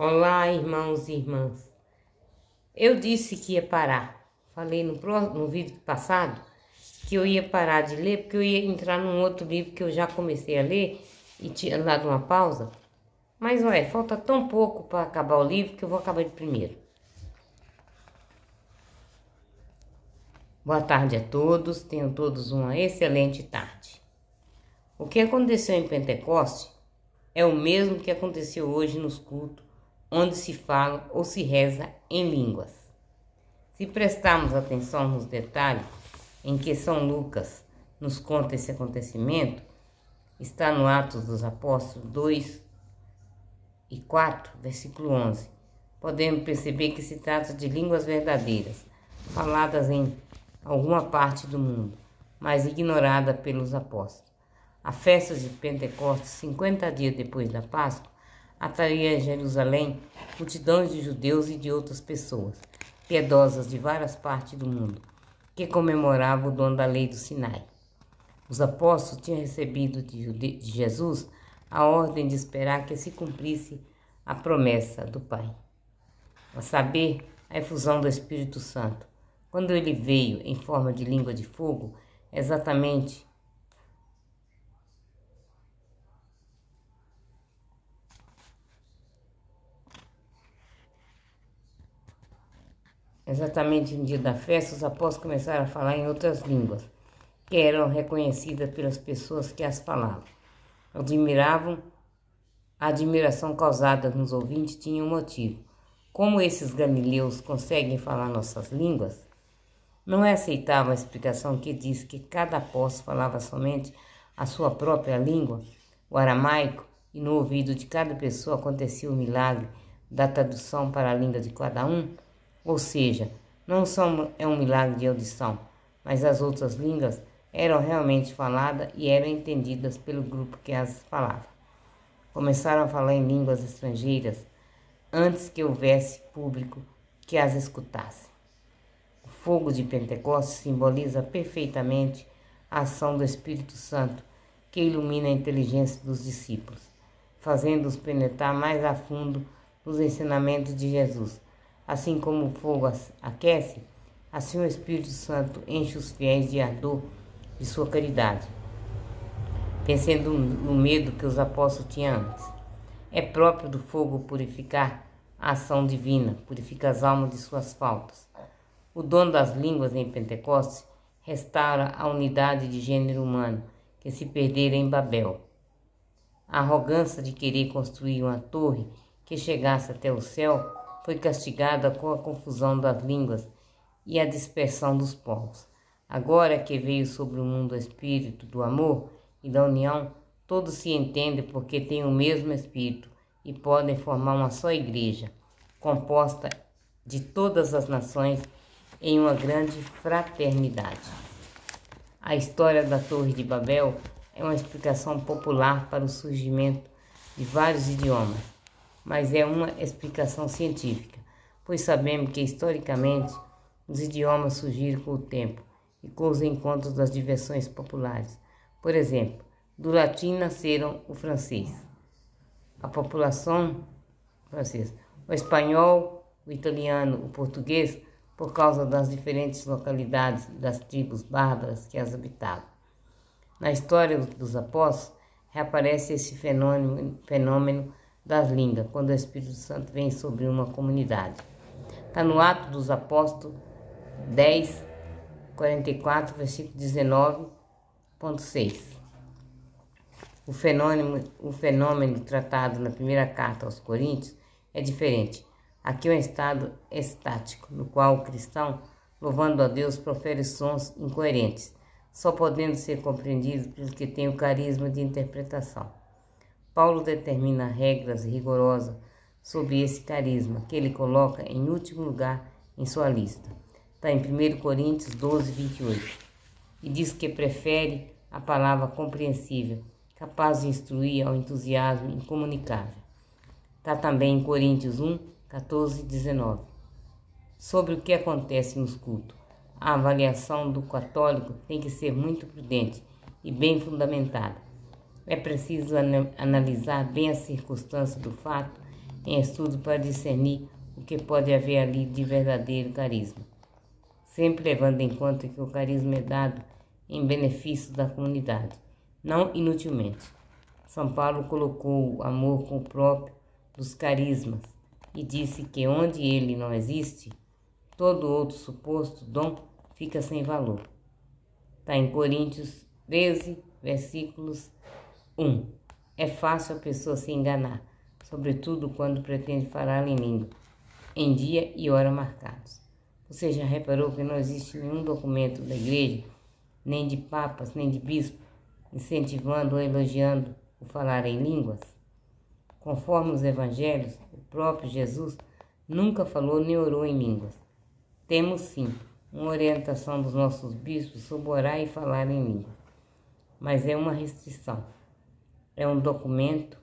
Olá, irmãos e irmãs. Eu disse que ia parar. Falei no vídeo passado que eu ia parar de ler porque eu ia entrar num outro livro que eu já comecei a ler e tinha dado uma pausa. Mas olha, falta tão pouco para acabar o livro que eu vou acabar ele primeiro. Boa tarde a todos, tenham todos uma excelente tarde. O que aconteceu em Pentecostes é o mesmo que aconteceu hoje nos cultos, onde se fala ou se reza em línguas. Se prestarmos atenção nos detalhes em que São Lucas nos conta esse acontecimento, está no Atos dos Apóstolos 2 e 4, versículo 11. Podemos perceber que se trata de línguas verdadeiras, faladas em alguma parte do mundo, mas ignorada pelos apóstolos. A festa de Pentecostes, 50 dias depois da Páscoa, atraía a Jerusalém multidões de judeus e de outras pessoas, piedosas de várias partes do mundo, que comemoravam o dom da lei do Sinai. Os apóstolos tinham recebido de Jesus a ordem de esperar que se cumprisse a promessa do Pai, a saber, a efusão do Espírito Santo. Quando ele veio em forma de língua de fogo, exatamente no dia da festa, os apóstolos começaram a falar em outras línguas, que eram reconhecidas pelas pessoas que as falavam. A admiração causada nos ouvintes tinha um motivo. Como esses galileus conseguem falar nossas línguas? Não é aceitável a explicação que diz que cada apóstolo falava somente a sua própria língua, o aramaico, e no ouvido de cada pessoa acontecia o milagre da tradução para a língua de cada um? Ou seja, não só é um milagre de audição, mas as outras línguas eram realmente faladas e eram entendidas pelo grupo que as falava. Começaram a falar em línguas estrangeiras antes que houvesse público que as escutasse. O fogo de Pentecostes simboliza perfeitamente a ação do Espírito Santo que ilumina a inteligência dos discípulos, fazendo-os penetrar mais a fundo nos ensinamentos de Jesus. Assim como o fogo aquece, assim o Espírito Santo enche os fiéis de ardor de sua caridade, vencendo o medo que os apóstolos tinham antes. É próprio do fogo purificar a ação divina, purifica as almas de suas faltas. O dom das línguas em Pentecostes restaura a unidade de gênero humano que se perdera em Babel. A arrogância de querer construir uma torre que chegasse até o céu foi castigada com a confusão das línguas e a dispersão dos povos. Agora que veio sobre o mundo o Espírito do amor e da união, todos se entendem porque têm o mesmo Espírito e podem formar uma só igreja, composta de todas as nações em uma grande fraternidade. A história da Torre de Babel é uma explicação popular para o surgimento de vários idiomas, mas é uma explicação científica, pois sabemos que historicamente os idiomas surgiram com o tempo e com os encontros das diversões populares. Por exemplo, do latim nasceram o francês, a população francesa, o espanhol, o italiano, o português, por causa das diferentes localidades das tribos bárbaras que as habitavam. Na história dos apóstolos, reaparece esse fenômeno das línguas, quando o Espírito Santo vem sobre uma comunidade. Está no Atos dos Apóstolos 10, 44, versículo 19.6. O fenômeno tratado na primeira carta aos Coríntios é diferente. Aqui é um estado estático, no qual o cristão, louvando a Deus, profere sons incoerentes, só podendo ser compreendidos pelos que têm o carisma de interpretação. Paulo determina regras rigorosas sobre esse carisma, que ele coloca em último lugar em sua lista. Está em 1 Coríntios 12, 28. E diz que prefere a palavra compreensível, capaz de instruir ao entusiasmo incomunicável. Está também em Coríntios 1, 14 e 19. Sobre o que acontece nos cultos, a avaliação do católico tem que ser muito prudente e bem fundamentada. É preciso analisar bem a circunstância do fato em estudo para discernir o que pode haver ali de verdadeiro carisma, sempre levando em conta que o carisma é dado em benefício da comunidade, não inutilmente. São Paulo colocou o amor como próprio dos carismas e disse que onde ele não existe, todo outro suposto dom fica sem valor. Está em Coríntios 13, versículos 1. É fácil a pessoa se enganar, sobretudo quando pretende falar em língua, em dia e hora marcados. Você já reparou que não existe nenhum documento da igreja, nem de papas, nem de bispos, incentivando ou elogiando o falar em línguas? Conforme os evangelhos, o próprio Jesus nunca falou nem orou em línguas. Temos sim uma orientação dos nossos bispos sobre orar e falar em língua, mas é uma restrição. É um documento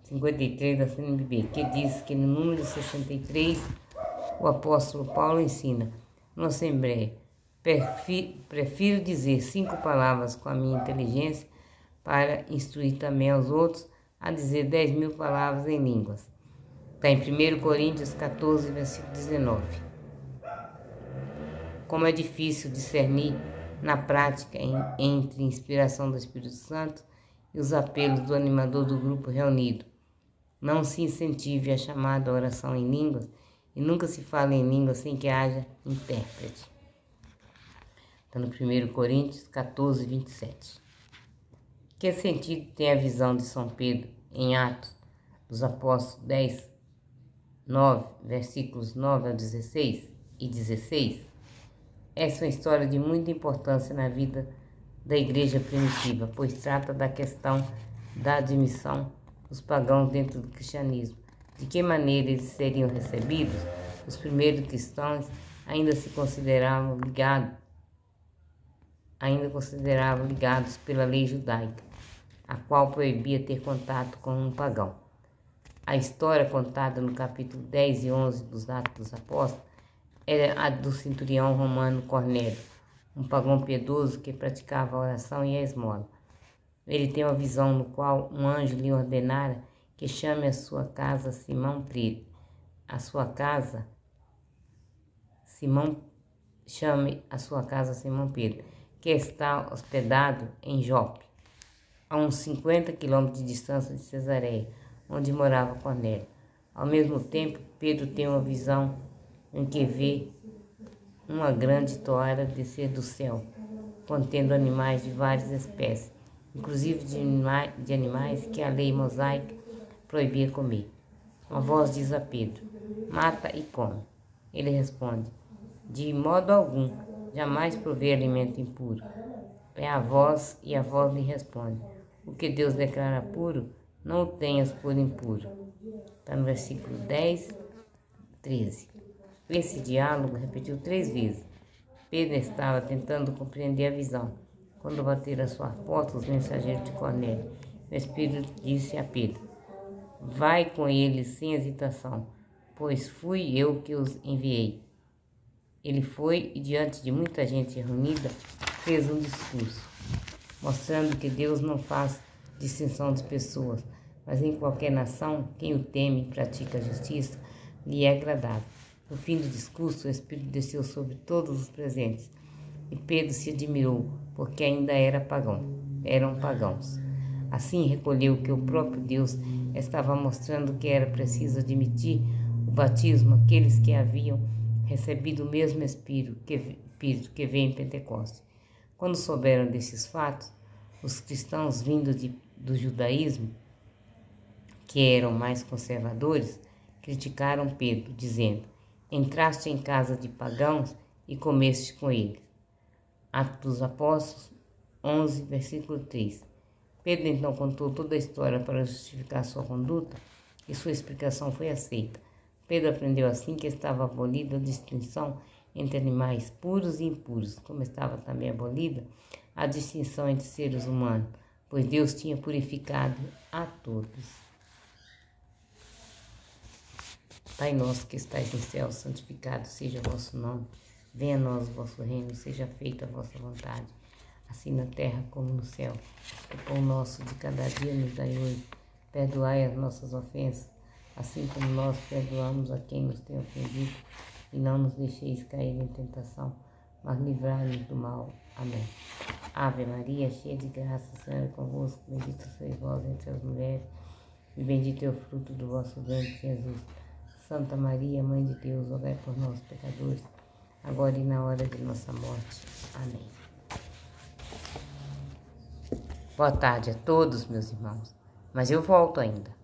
53 da CNBB que diz que no número 63 o apóstolo Paulo ensina: na Assembleia, prefiro dizer 5 palavras com a minha inteligência para instruir também aos outros a dizer 10.000 palavras em línguas. Está em 1 Coríntios 14, versículo 19. Como é difícil discernir na prática entre inspiração do Espírito Santo e os apelos do animador do grupo reunido. Não se incentive a chamada oração em línguas e nunca se fale em línguas sem que haja intérprete. Está no 1 Coríntios 14, 27. Que sentido tem a visão de São Pedro em Atos dos Apóstolos 10, 9, versículos 9 a 16 e 16? Essa é uma história de muita importância na vida da igreja primitiva, pois trata da questão da admissão dos pagãos dentro do cristianismo. De que maneira eles seriam recebidos? Os primeiros cristãos ainda se consideravam ligados pela lei judaica, a qual proibia ter contato com um pagão. A história contada no capítulo 10 e 11 dos Atos dos Apóstolos era a do centurião romano Cornélio, um pagão piedoso que praticava a oração e a esmola. Ele tem uma visão no qual um anjo lhe ordenara que chame a sua casa Simão Pedro. Chame a sua casa Simão Pedro, que está hospedado em Jope, a uns 50 quilômetros de distância de Cesareia, onde morava Cornélio. Ao mesmo tempo, Pedro tem uma visão em que vê uma grande toalha descer do céu, contendo animais de várias espécies, inclusive de animais que a lei mosaica proibia comer. Uma voz diz a Pedro: mata e come. Ele responde: de modo algum, jamais provei alimento impuro. É a voz, e a voz lhe responde: o que Deus declara puro, não o tenhas por impuro. Está no versículo 10, 13. Esse diálogo repetiu 3 vezes. Pedro estava tentando compreender a visão, quando bateram a sua porta os mensageiros de Cornélio. O Espírito disse a Pedro: vai com eles sem hesitação, pois fui eu que os enviei. Ele foi e, diante de muita gente reunida, fez um discurso, mostrando que Deus não faz distinção de pessoas, mas em qualquer nação, quem o teme e pratica a justiça, lhe é agradável. No fim do discurso, o Espírito desceu sobre todos os presentes, e Pedro se admirou, porque ainda eram pagãos. Assim recolheu que o próprio Deus estava mostrando que era preciso admitir o batismo aqueles que haviam recebido o mesmo Espírito que veio em Pentecostes. Quando souberam desses fatos, os cristãos vindos do judaísmo, que eram mais conservadores, criticaram Pedro, dizendo: entraste em casa de pagãos e comeste com eles. Atos dos Apóstolos 11, versículo 3. Pedro então contou toda a história para justificar sua conduta e sua explicação foi aceita. Pedro aprendeu assim que estava abolida a distinção entre animais puros e impuros, como estava também abolida a distinção entre seres humanos, pois Deus tinha purificado a todos. Pai nosso que estais no céu, santificado seja o vosso nome. Venha a nós o vosso reino, seja feita a vossa vontade, assim na terra como no céu. O pão nosso de cada dia nos dai hoje. Perdoai as nossas ofensas, assim como nós perdoamos a quem nos tem ofendido, e não nos deixeis cair em tentação, mas livrai-nos do mal. Amém. Ave Maria, cheia de graça, o Senhor é convosco, bendita sois vós entre as mulheres, e bendito é o fruto do vosso ventre, Jesus. Santa Maria, Mãe de Deus, rogai por nós, pecadores, agora e na hora de nossa morte. Amém. Boa tarde a todos, meus irmãos, mas eu volto ainda.